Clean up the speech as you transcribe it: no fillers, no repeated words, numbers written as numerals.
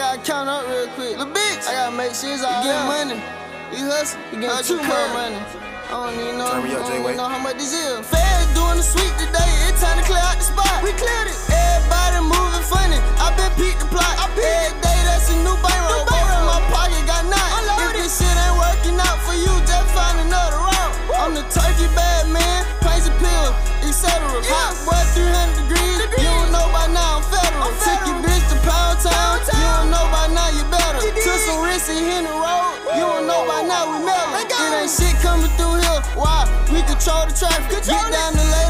gotta count up real quick. Lil' bitch, I gotta make sure it's all get money. We hustle, we getting too much money. I don't even know how much this is. Feds doing the sweep today, it's time to clear out the spot. We cleared it. Everybody moving funny. I been peep the plot. Every day that's a new bankroll. In my pocket got nine. If this shit ain't working out for you, just find another route. I'm the turkey bad man, crazy pills, etc. Hot boy 300 degrees. You don't know by now I'm federal. Took your bitch to Pound Town. You don't know by now you better. Took some risks and hit the road. You don't know by now we mellow. It ain't shit coming through here. Why? We control the traffic. Get down the lane.